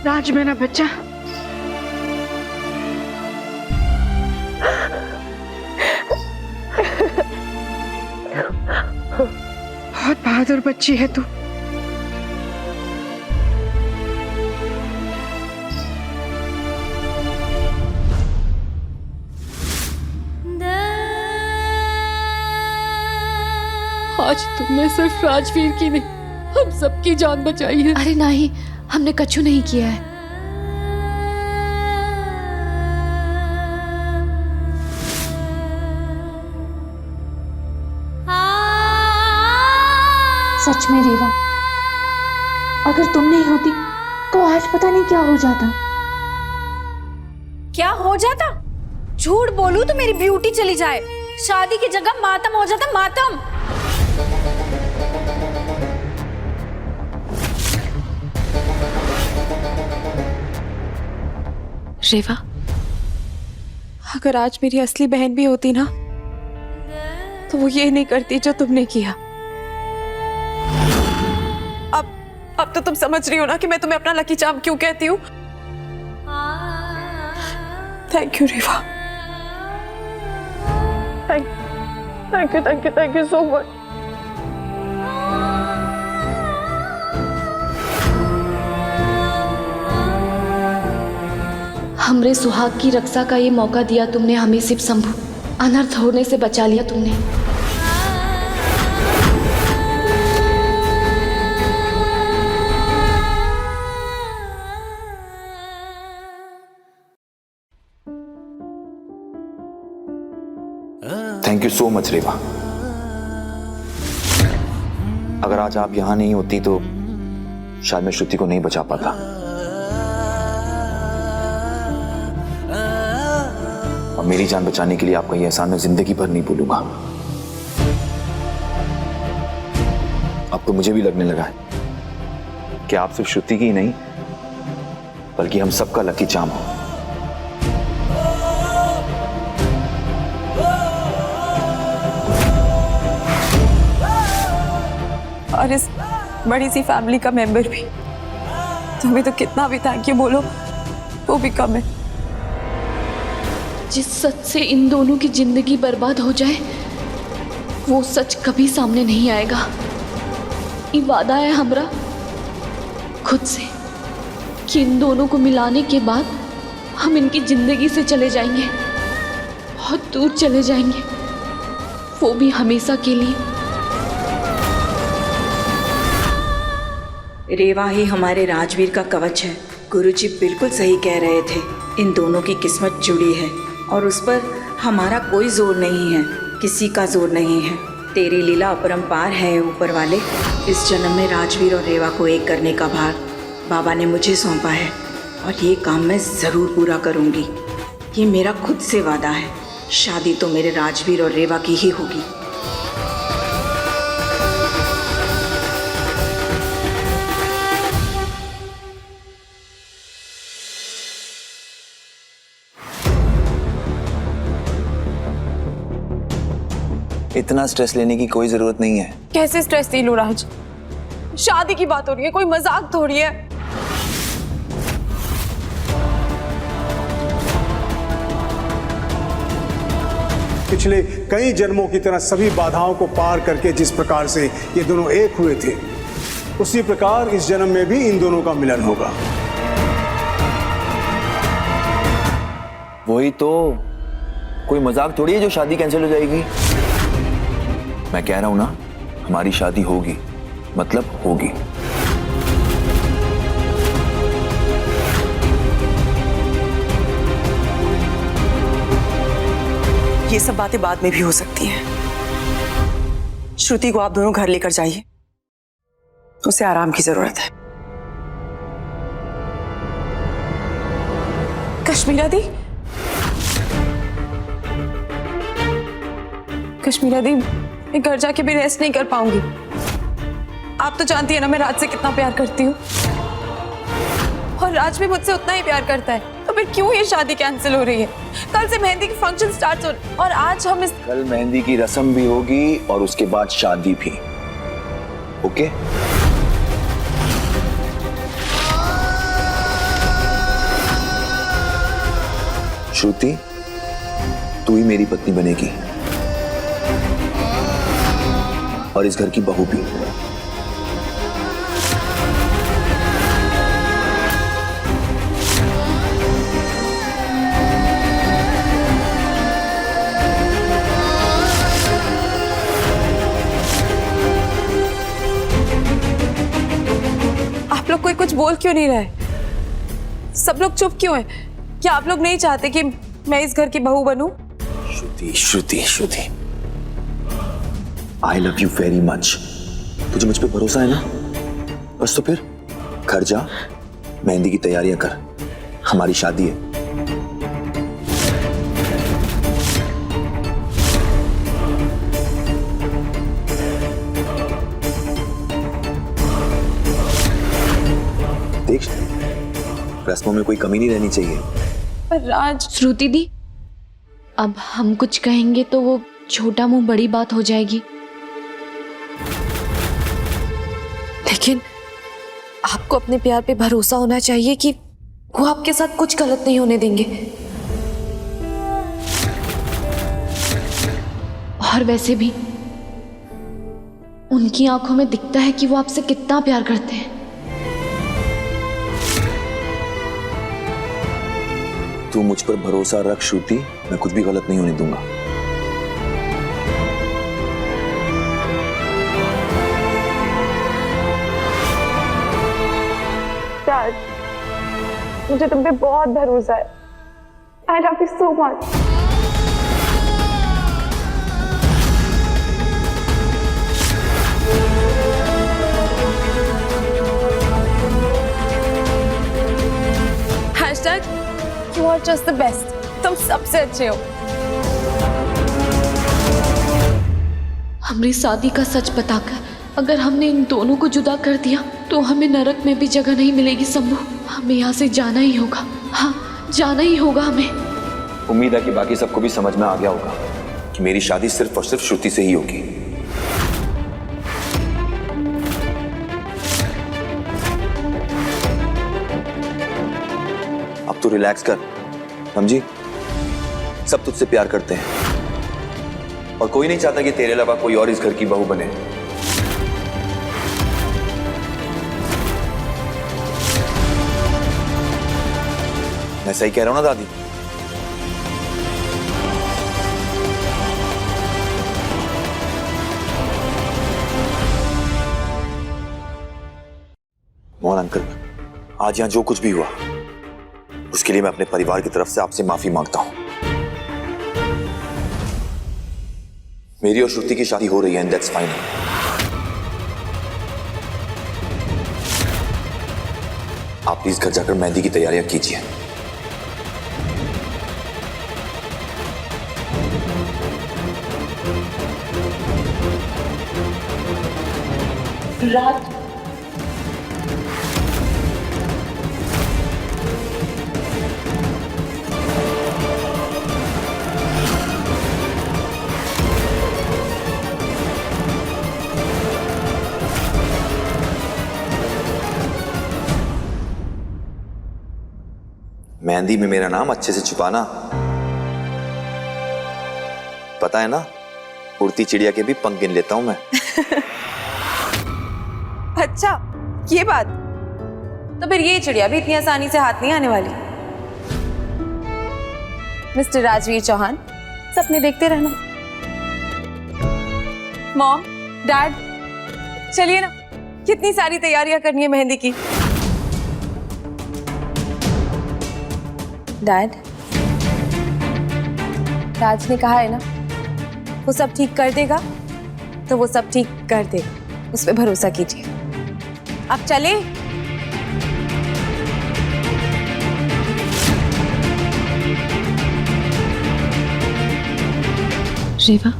राज मेरा बच्चा, बहुत बहादुर बच्ची है तू। आज तुमने सिर्फ राजवीर की नहीं, हम सबकी जान बचाई है। अरे नहीं, हमने कछु नहीं किया है। सच में रेवा, अगर तुम नहीं होती तो आज पता नहीं क्या हो जाता। क्या हो जाता? झूठ बोलूं तो मेरी ब्यूटी चली जाए, शादी की जगह मातम हो जाता, मातम। रेवा, अगर आज मेरी असली बहन भी होती ना, तो वो ये नहीं करती जो तुमने किया। अब तो तुम समझ रही हो ना कि मैं तुम्हें अपना लकी चार्म क्यों कहती हूँ। Thank you Reva, thank you so much. हमरे सुहाग की रक्षा का ये मौका दिया तुमने हमें, शिव शंभू। अनर्थ होने से बचा लिया तुमने। थैंक यू सो मच रेवा। अगर आज आप यहां नहीं होती तो शायद मैं श्रुति को नहीं बचा पाता। और मेरी जान बचाने के लिए आपका यह एहसान मैं जिंदगी भर नहीं भूलूंगा। अब तो मुझे भी लगने लगा है कि आप सिर्फ श्रुति की ही नहीं बल्कि हम सबका लकी चार्म हो। और इस बड़ी सी फैमिली का मेंबर भी। तुम्हें तो कितना भी थैंक यू बोलो वो भी कम है। जिस सच से इन दोनों की जिंदगी बर्बाद हो जाए, वो सच कभी सामने नहीं आएगा। ये वादा है हमरा खुद से कि इन दोनों को मिलाने के बाद हम इनकी जिंदगी से चले जाएंगे, बहुत दूर चले जाएंगे, वो भी हमेशा के लिए। रेवा ही हमारे राजवीर का कवच है। गुरुजी बिल्कुल सही कह रहे थे, इन दोनों की किस्मत जुड़ी है और उस पर हमारा कोई जोर नहीं है, किसी का जोर नहीं है। तेरी लीला अपरंपार है ऊपर वाले। इस जन्म में राजवीर और रेवा को एक करने का भार बाबा ने मुझे सौंपा है और ये काम मैं ज़रूर पूरा करूँगी। ये मेरा खुद से वादा है। शादी तो मेरे राजवीर और रेवा की ही होगी। इतना स्ट्रेस लेने की कोई जरूरत नहीं है। कैसे स्ट्रेस नहीं लूं राज? शादी की बात हो रही है, कोई मजाक थोड़ी है। पिछले कई जन्मों की तरह सभी बाधाओं को पार करके जिस प्रकार से ये दोनों एक हुए थे, उसी प्रकार इस जन्म में भी इन दोनों का मिलन होगा। वही तो, कोई मजाक थोड़ी है जो शादी कैंसिल हो जाएगी। मैं कह रहा हूं ना, हमारी शादी होगी, मतलब होगी। ये सब बातें बाद में भी हो सकती हैं। श्रुति को आप दोनों घर लेकर जाइए, उसे आराम की जरूरत है। कश्मीरा दी, कश्मीरा दी, मैं घर जाके भी रेस्ट नहीं कर पाऊंगी। आप तो जानती है ना मैं राज से कितना प्यार करती हूँ और राज भी मुझसे उतना ही प्यार करता है, तो फिर क्यों ये शादी कैंसिल हो रही है? कल से मेहंदी की फंक्शन स्टार्ट हो और आज हम कल मेहंदी की रस्म भी होगी और उसके बाद शादी भी। ओके? श्रुति, तू ही मेरी पत्नी बनेगी और इस घर की बहू भी। आप लोग कोई कुछ बोल क्यों नहीं रहे? सब लोग चुप क्यों हैं? क्या आप लोग नहीं चाहते कि मैं इस घर की बहू बनूं? Shruti Shruti Shruti, I love you very much. तुझे मुझ पे भरोसा है ना? बस तो फिर घर जा, मेहंदी की तैयारियां कर, हमारी शादी है। देख, रस्मों में कोई कमी नहीं रहनी चाहिए। पर राज, श्रुति दी, अब हम कुछ कहेंगे तो वो छोटा मुंह बड़ी बात हो जाएगी। लेकिन आपको अपने प्यार पे भरोसा होना चाहिए कि वो आपके साथ कुछ गलत नहीं होने देंगे। और वैसे भी उनकी आंखों में दिखता है कि वो आपसे कितना प्यार करते हैं। तू मुझ पर भरोसा रख श्रुति, मैं कुछ भी गलत नहीं होने दूंगा। राज, मुझे तुम पे बहुत भरोसा है। I love you so much. Hashtag you are just the best. तुम सबसे अच्छे हो। हमारी शादी का सच बताकर अगर हमने इन दोनों को जुदा कर दिया तो हमें नरक में भी जगह नहीं मिलेगी शंभू। हमें यहाँ से जाना ही होगा। हाँ, जाना ही होगा हमें। उम्मीद है कि बाकी सबको भी समझ में आ गया होगा कि मेरी शादी सिर्फ और सिर्फ श्रुति से ही होगी। अब तो रिलैक्स कर, समझी? सब तुझसे प्यार करते हैं और कोई नहीं चाहता कि तेरे अलावा कोई और इस घर की बहू बने। मैं सही कह रहा हूं ना दादी? मोहन अंकल, आज यहां जो कुछ भी हुआ उसके लिए मैं अपने परिवार की तरफ से आपसे माफी मांगता हूं। मेरी और श्रुति की शादी हो रही है एंड दैट्स फाइन। आप प्लीज घर जाकर मेहंदी की तैयारियां कीजिए। रात मेहंदी में मेरा नाम अच्छे से छुपाना, पता है ना? उड़ती चिड़िया के भी पंख गिन लेता हूं मैं। अच्छा, ये बात। तो फिर ये चिड़िया भी इतनी आसानी से हाथ नहीं आने वाली। मिस्टर राजवीर चौहान, सपने देखते रहना। मॉम, डैड, चलिए ना, कितनी सारी तैयारियां करनी है मेहंदी की। डैड, राज ने कहा है ना, वो सब ठीक कर देगा, तो वो सब ठीक कर देगा, उस पर भरोसा कीजिए। अब चले। रेवा,